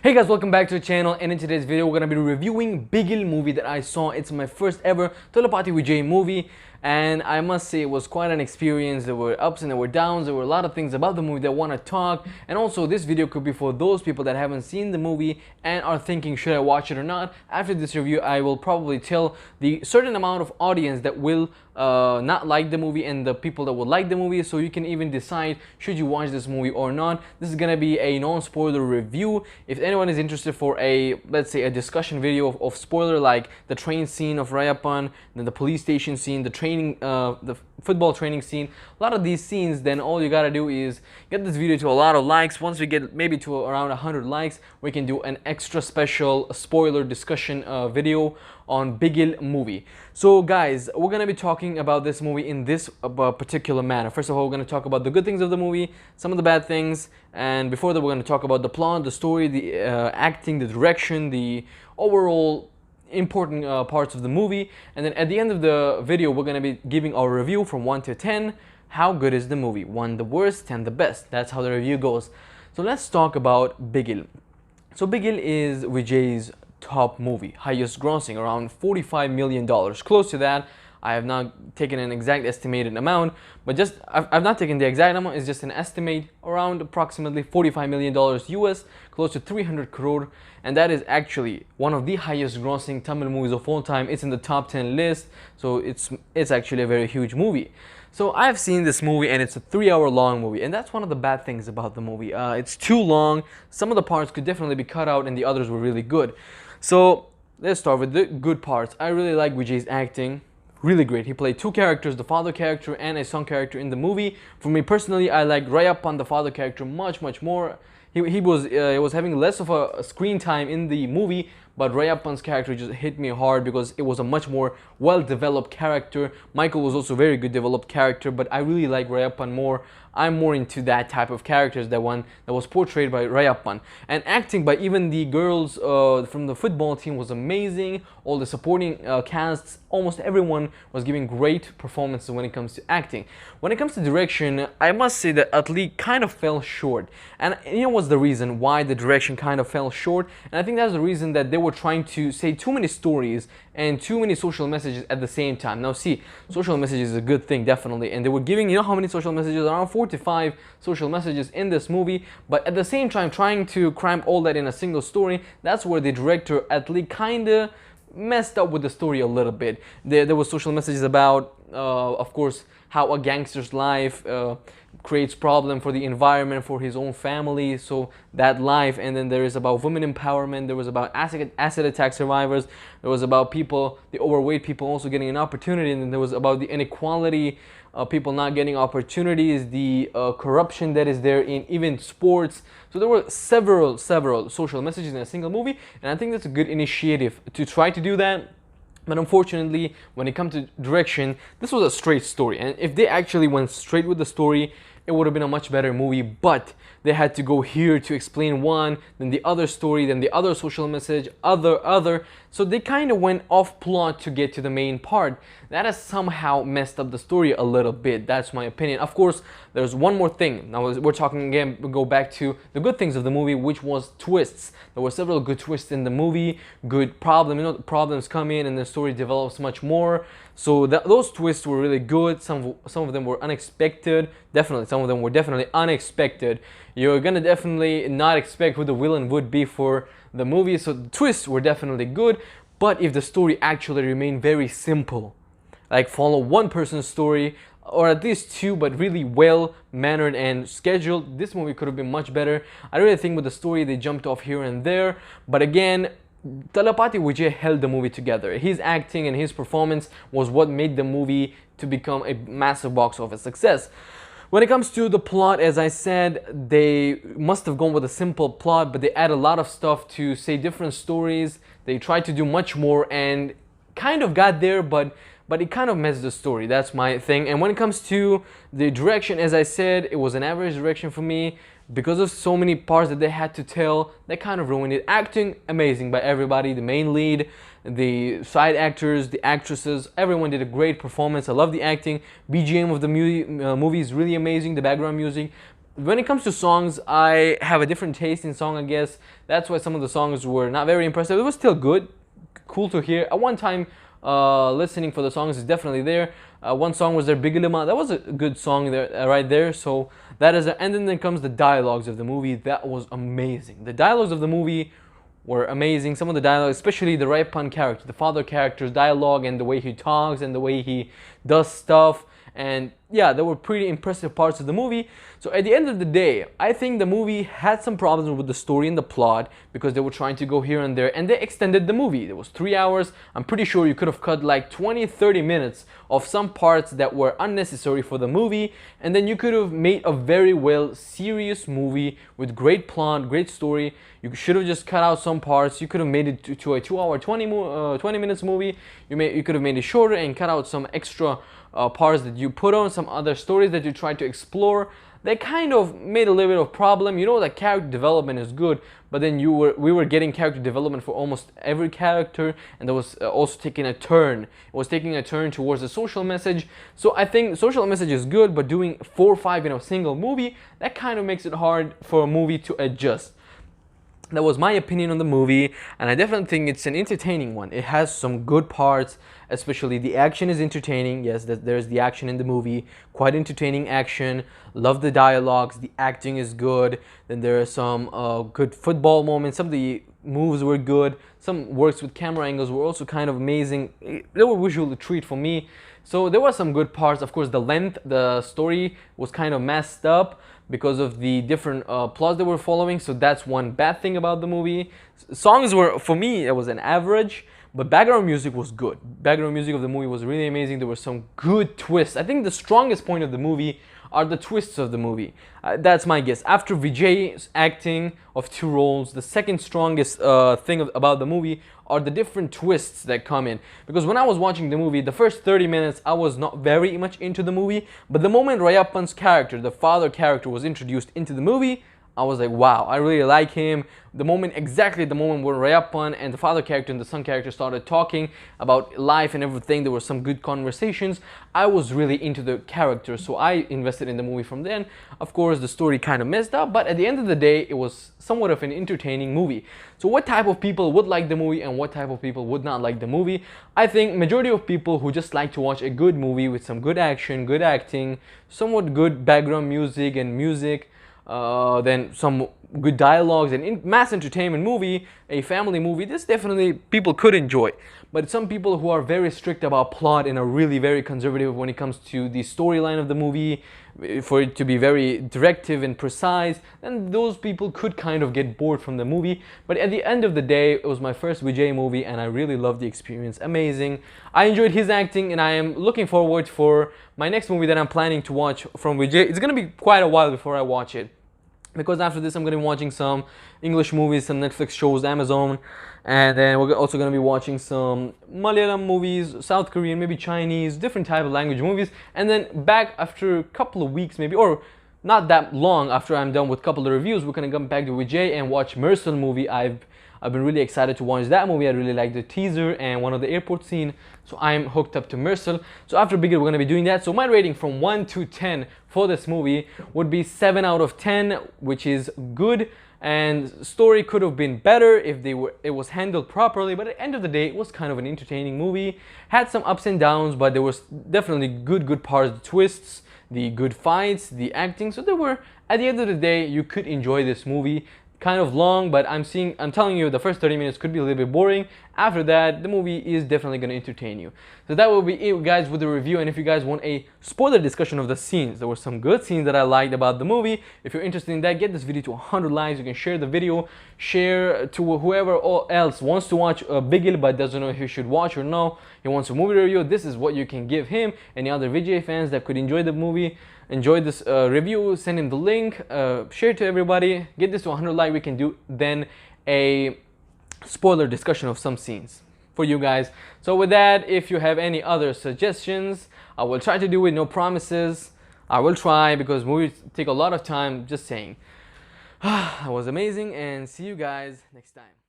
Hey guys, welcome back to the channel, and in today's video we're gonna be reviewing Bigil movie that I saw. It's my first ever Thalapathy Vijay movie, and I must say it was quite an experience. There were ups and there were downs. There were a lot of things about the movie that I want to talk, and also this video could be for those people that haven't seen the movie and are thinking should I watch it or not. After this review I will probably tell the certain amount of audience that will not like the movie and the people that will like the movie, so you can even decide should you watch this movie or not. This is gonna be a non-spoiler review. If anyone is interested for a, let's say, a discussion video of spoiler, like the train scene of Rayapan, then the police station scene, the training, the football training scene, a lot of these scenes, then all you gotta do is get this video to a lot of likes. Once we get maybe to around 100 likes, we can do an extra special spoiler discussion video on Bigil movie. So guys, we're gonna be talking about this movie in this particular manner. First of all, we're gonna talk about the good things of the movie, some of the bad things, and before that we're gonna talk about the plot, the story, the acting, the direction, the overall important parts of the movie, and then at the end of the video we're gonna be giving our review from 1 to 10. How good is the movie? 1 the worst, 10 the best. That's how the review goes. So let's talk about Bigil. So Bigil is Vijay's top movie, highest grossing, around $45 million, close to that. I have not taken an exact estimated amount, but just I've not taken the exact amount. It's just an estimate, around approximately $45 million US, close to 300 crore, and that is actually one of the highest grossing Tamil movies of all time. It's in the top 10 list, so it's actually a very huge movie. So I've seen this movie and it's a 3-hour long movie, and that's one of the bad things about the movie. It's too long. Some of the parts could definitely be cut out and the others were really good. So let's start with the good parts. I really like Vijay's acting. Really great. He played two characters, the father character and a son character in the movie. For me personally, I like Rayapan, the father character, much more. He was having less of a screen time in the movie, but Rayapan's character just hit me hard because it was a much more well-developed character. Michael was also a very good developed character, but I really like Rayapan more. I'm more into that type of characters, that one that was portrayed by Rayapan. And acting by even the girls from the football team was amazing. All the supporting casts, almost everyone was giving great performances when it comes to acting. When it comes to direction, I must say that Atli kind of fell short. And you know what's the reason why the direction kind of fell short? And I think that's the reason that they were trying to say too many stories and too many social messages at the same time. Now see, social messages is a good thing, definitely, and they were giving, you know how many social messages? Around 45 social messages in this movie, but at the same time trying to cram all that in a single story. That's where the director Atli kinda messed up with the story a little bit. There was social messages about of course how a gangster's life creates problem for the environment, for his own family, so that life. And then there is about women empowerment, there was about acid attack survivors, there was about people, the overweight people also getting an opportunity, and then there was about the inequality, people not getting opportunities, the corruption that is there in even sports. So there were several social messages in a single movie, and I think that's a good initiative to try to do that. But unfortunately, when it comes to direction, this was a straight story, and if they actually went straight with the story, it would have been a much better movie. But they had to go here to explain one, then the other story, then the other social message, other. So they kind of went off plot to get to the main part. That has somehow messed up the story a little bit. That's my opinion. Of course, there's one more thing. Now we're talking again, we go back to the good things of the movie, which was twists. There were several good twists in the movie, good problem. You know, problems come in and the story develops much more. So those twists were really good. Some of them were unexpected. Definitely, some of them were definitely unexpected. You're gonna definitely not expect who the villain would be for the movie. So the twists were definitely good. But if the story actually remained very simple, like follow one person's story, or at least two, but really well mannered and scheduled, this movie could have been much better. I really think with the story they jumped off here and there, but again, Thalapathy Vijay held the movie together. His acting and his performance was what made the movie to become a massive box office success. When it comes to the plot, as I said, they must have gone with a simple plot, but they add a lot of stuff to say different stories. They tried to do much more and kind of got there, but it kind of messed the story. That's my thing. And when it comes to the direction, as I said, it was an average direction for me. Because of so many parts that they had to tell, they kind of ruined it. Acting, amazing by everybody. The main lead, the side actors, the actresses, everyone did a great performance. I love the acting. BGM of the movie is really amazing. The background music, when it comes to songs, I have a different taste in song, I guess. That's why some of the songs were not very impressive. It was still good, cool to hear. At one time, listening for the songs is definitely there. One song was there, Bigil. That was a good song there, right there. So that is, and then comes the dialogues of the movie. That was amazing. The dialogues of the movie were amazing. Some of the dialogue, especially the Raipan character, the father character's dialogue, and the way he talks and the way he does stuff. And yeah, there were pretty impressive parts of the movie. So at the end of the day, I think the movie had some problems with the story and the plot because they were trying to go here and there, and they extended the movie. It was 3 hours. I'm pretty sure you could have cut like 20-30 minutes of some parts that were unnecessary for the movie, and then you could have made a very well serious movie with great plot, great story. You should have just cut out some parts. You could have made it to a 2 hour 20 minutes movie. You could have made it shorter and cut out some extra parts that you put on, some other stories that you tried to explore. They kind of made a little bit of problem. You know that character development is good, but then we were getting character development for almost every character, and that was also taking a turn. It was taking a turn towards the social message. So I think social message is good, but doing 4 or 5 in a single movie, that kind of makes it hard for a movie to adjust. That was my opinion on the movie, and I definitely think it's an entertaining one. It has some good parts, especially the action is entertaining. Yes, there's the action in the movie, quite entertaining action. Love the dialogues, the acting is good. Then there are some good football moments. Some of the moves were good. Some works with camera angles were also kind of amazing. They were visual a treat for me. So there were some good parts. Of course, the length, the story was kind of messed up because of the different plots they were following. So that's one bad thing about the movie. Songs were, for me, it was an average, but background music was good. Background music of the movie was really amazing. There were some good twists. I think the strongest point of the movie are the twists of the movie. That's my guess. After Vijay's acting of 2 roles, the second strongest thing about the movie are the different twists that come in. Because when I was watching the movie, the first 30 minutes, I was not very much into the movie. But the moment Rayappan's character, the father character, was introduced into the movie, I was like, wow, I really like him. Exactly the moment when Rayappan and the father character and the son character started talking about life and everything, there were some good conversations. I was really into the character, so I invested in the movie from then. Of course, the story kind of messed up, but at the end of the day, it was somewhat of an entertaining movie. So what type of people would like the movie and what type of people would not like the movie? I think majority of people who just like to watch a good movie with some good action, good acting, somewhat good background music and music, then some good dialogues and mass entertainment movie, a family movie, this definitely people could enjoy. But some people who are very strict about plot and are really very conservative when it comes to the storyline of the movie, for it to be very directive and precise, then those people could kind of get bored from the movie. But at the end of the day, it was my first Vijay movie and I really loved the experience. Amazing. I enjoyed his acting and I am looking forward for my next movie that I'm planning to watch from Vijay. It's gonna be quite a while before I watch it, because after this I'm going to be watching some English movies, some Netflix shows, Amazon, and then we're also going to be watching some Malayalam movies, South Korean, maybe Chinese, different type of language movies, and then back after a couple of weeks maybe, or not that long after I'm done with a couple of reviews, we're going to come back to Vijay and watch Mersal movie. I've been really excited to watch that movie. I really like the teaser and one of the airport scene, so I'm hooked up to Mersal. So after Bigil, we're going to be doing that. So my rating from 1 to 10 for this movie would be 7 out of 10, which is good, and story could have been better if it was handled properly, but at the end of the day, it was kind of an entertaining movie. Had some ups and downs, but there was definitely good parts, the twists, the good fights, the acting. So there were, at the end of the day, you could enjoy this movie. Kind of long, but I'm telling you, the first 30 minutes could be a little bit boring. After that, the movie is definitely going to entertain you. So that will be it, guys, with the review. And if you guys want a spoiler discussion of the scenes, there were some good scenes that I liked about the movie. If you're interested in that, get this video to 100 likes. You can share the video, share to whoever else wants to watch Bigil but doesn't know if he should watch or no. He wants a movie review. This is what you can give him. Any other Vijay fans that could enjoy the movie, enjoy this review, send him the link, share to everybody, get this to 100 likes. We can do then a spoiler discussion of some scenes for you guys. So with that, if you have any other suggestions, I will try to do it. No promises. I will try because movies take a lot of time. Just saying. That was amazing, and see you guys next time.